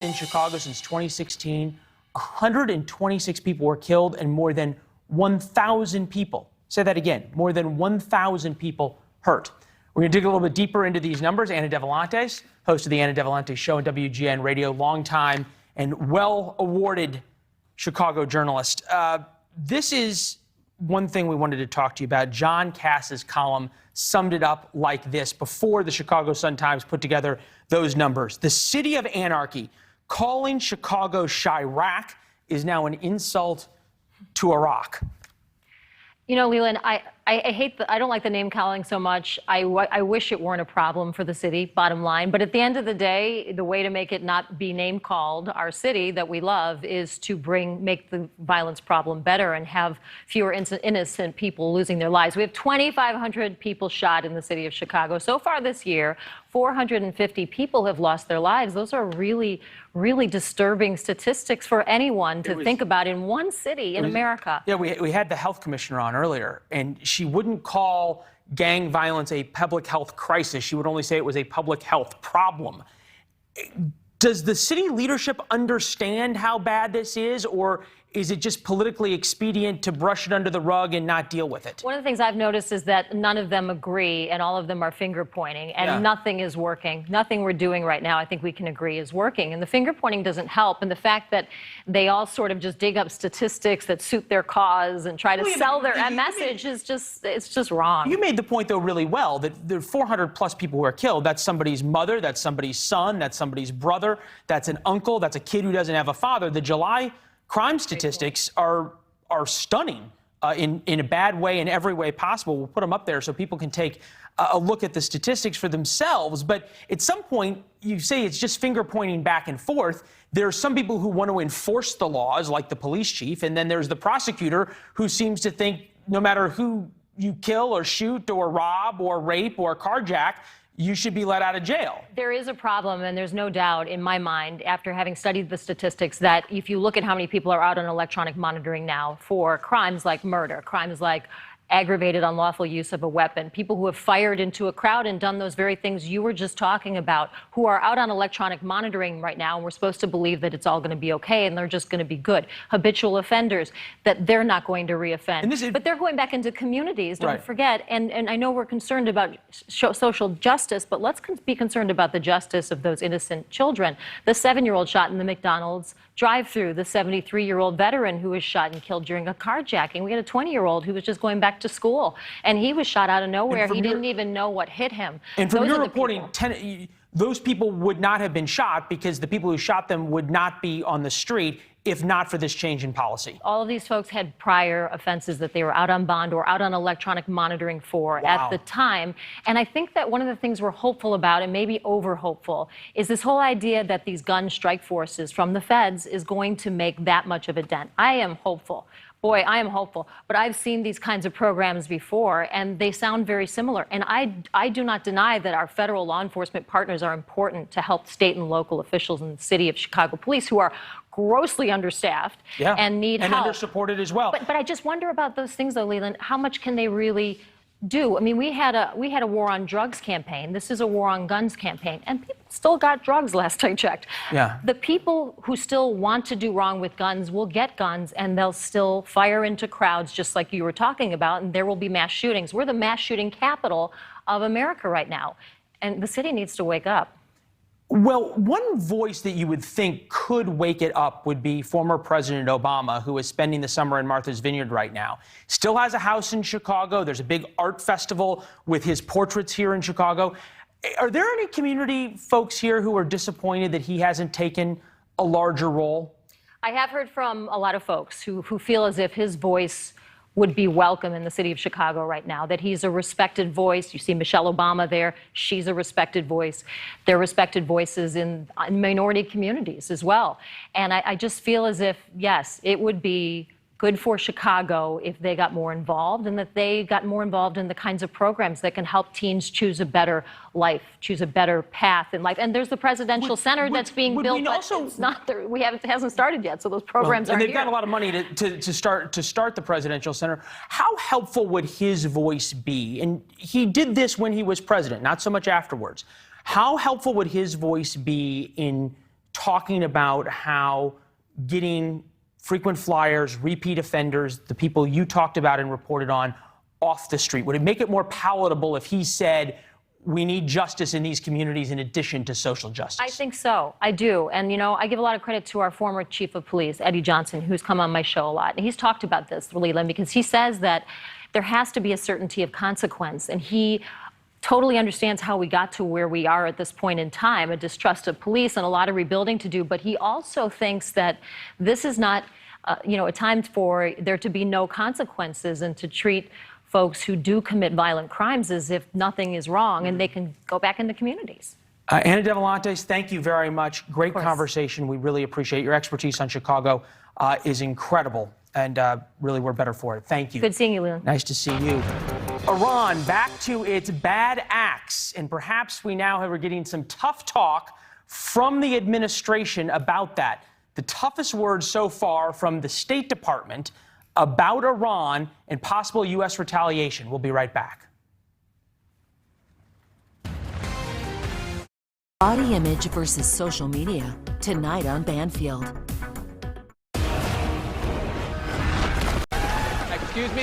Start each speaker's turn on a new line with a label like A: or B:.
A: In Chicago since 2016, 126 people were killed and more than 1,000 people, say that again, more than 1,000 people hurt. We're going to dig a little bit deeper into these numbers. Anna DAVLANTES, host of the Anna DAVLANTES Show on WGN Radio, longtime and well-awarded Chicago journalist. This is one thing we wanted to talk to you about. John Kass's column summed it up like this before the Chicago Sun-Times put together those numbers. The city of anarchy. Calling Chicago Chirac is now an insult to Iraq.
B: You know, Leland, I don't like the name calling so much. I wish it weren't a problem for the city, bottom line. But at the end of the day, the way to make it not be name called, our city that we love, is to make the violence problem better and have fewer innocent people losing their lives. We have 2,500 people shot in the city of Chicago. So far this year, 450 people have lost their lives. Those are really, really disturbing statistics for anyone to think about in one city in America.
A: Yeah, we had the health commissioner on earlier, and she wouldn't call gang violence a public health crisis. She would only say it was a public health problem. Does the city leadership understand how bad this is, or is it just politically expedient to brush it under the rug and not deal with it?
B: One of the things I've noticed is that none of them agree, and all of them are finger pointing, and nothing is working. Nothing we're doing right now, I think we can agree, is working. And the finger pointing doesn't help. And the fact that they all sort of just dig up statistics that suit their cause and try to sell their message is just wrong.
A: You made the point, though, really well, that there are 400 plus people who are killed. That's somebody's mother, that's somebody's son, that's somebody's brother, that's an uncle, that's a kid who doesn't have a father. The July crime statistics are stunning in a bad way, in every way possible. We'll put them up there so people can take a look at the statistics for themselves. But at some point, you say it's just finger pointing back and forth. There are some people who want to enforce the laws, like the police chief, and then there's the prosecutor who seems to think no matter who you kill or shoot or rob or rape or carjack, you should be let out of jail.
B: There is a problem, and there's no doubt in my mind, after having studied the statistics, that if you look at how many people are out on electronic monitoring now for crimes like murder, crimes like aggravated unlawful use of a weapon, people who have fired into a crowd and done those very things you were just talking about, who are out on electronic monitoring right now, and we're supposed to believe that it's all going to be okay and they're just going to be good. Habitual offenders, that they're not going to reoffend. But they're going back into communities, don't forget. And I know we're concerned about social justice, but let's be concerned about the justice of those innocent children. The 7-year-old shot in the McDonald's drive-through, the 73-year-old veteran who was shot and killed during a carjacking. We had a 20-year-old who was just going back to school, and he was shot out of nowhere. He didn't even know what hit him.
A: And from your reporting, those people would not have been shot because the people who shot them would not be on the street if not for this change in policy.
B: All of these folks had prior offenses that they were out on bond or out on electronic monitoring for at the time. And I think that one of the things we're hopeful about, and maybe over-hopeful, is this whole idea that these gun strike forces from the feds is going to make that much of a dent. I am hopeful. Boy, I am hopeful. But I've seen these kinds of programs before, and they sound very similar. And I do not deny that our federal law enforcement partners are important to help state and local officials in the city of Chicago Police, who are grossly understaffed and need help.
A: And under-supported as well.
B: But I just wonder about those things, though, Leland. How much can they really do? I mean, we had a war on drugs campaign. This is a war on guns campaign, and people still got drugs last I checked. The people who still want to do wrong with guns will get guns, and they'll still fire into crowds, just like you were talking about, and there will be mass shootings. We're the mass shooting capital of America right now, and the city needs to wake up.
A: Well, one voice that you would think could wake it up would be former President Obama, who is spending the summer in Martha's Vineyard right now. Still has a house in Chicago. There's a big art festival with his portraits here in Chicago. Are there any community folks here who are disappointed that he hasn't taken a larger role?
B: I have heard from a lot of folks who feel as if his voice would be welcome in the city of Chicago right now, that he's a respected voice. You see Michelle Obama there. She's a respected voice. They're respected voices in minority communities as well. And I just feel as if, yes, it would be good for Chicago if they got more involved, and that they got more involved in the kinds of programs that can help teens choose a better life, choose a better path in life. And there's the presidential center that's being built, but it's not there. It hasn't started yet, so those programs aren't here.
A: And they've got a lot of money to start the presidential center. How helpful would his voice be? And he did this when he was president, not so much afterwards. How helpful would his voice be in talking about how getting frequent flyers, repeat offenders, the people you talked about and reported on, off the street? Would it make it more palatable if he said, we need justice in these communities in addition to social justice?
B: I think so. I do. And, you know, I give a lot of credit to our former chief of police, Eddie Johnson, who's come on my show a lot. And he's talked about this, Leland, because he says that there has to be a certainty of consequence. And he totally understands how we got to where we are at this point in time, a distrust of police and a lot of rebuilding to do. But he also thinks that this is not, you know, a time for there to be no consequences and to treat folks who do commit violent crimes as if nothing is wrong and they can go back into communities.
A: Anna DAVLANTES, thank you very much. Great conversation. We really appreciate your expertise on Chicago is incredible, and really we're better for it. Thank you.
B: Good seeing you, Leland.
A: Nice to see you. Iran back to its bad acts, and perhaps we now are getting some tough talk from the administration about that. The toughest words so far from the State Department about Iran and possible U.S. retaliation. We'll be right back.
C: Body image versus social media, tonight on Banfield.
D: Excuse me.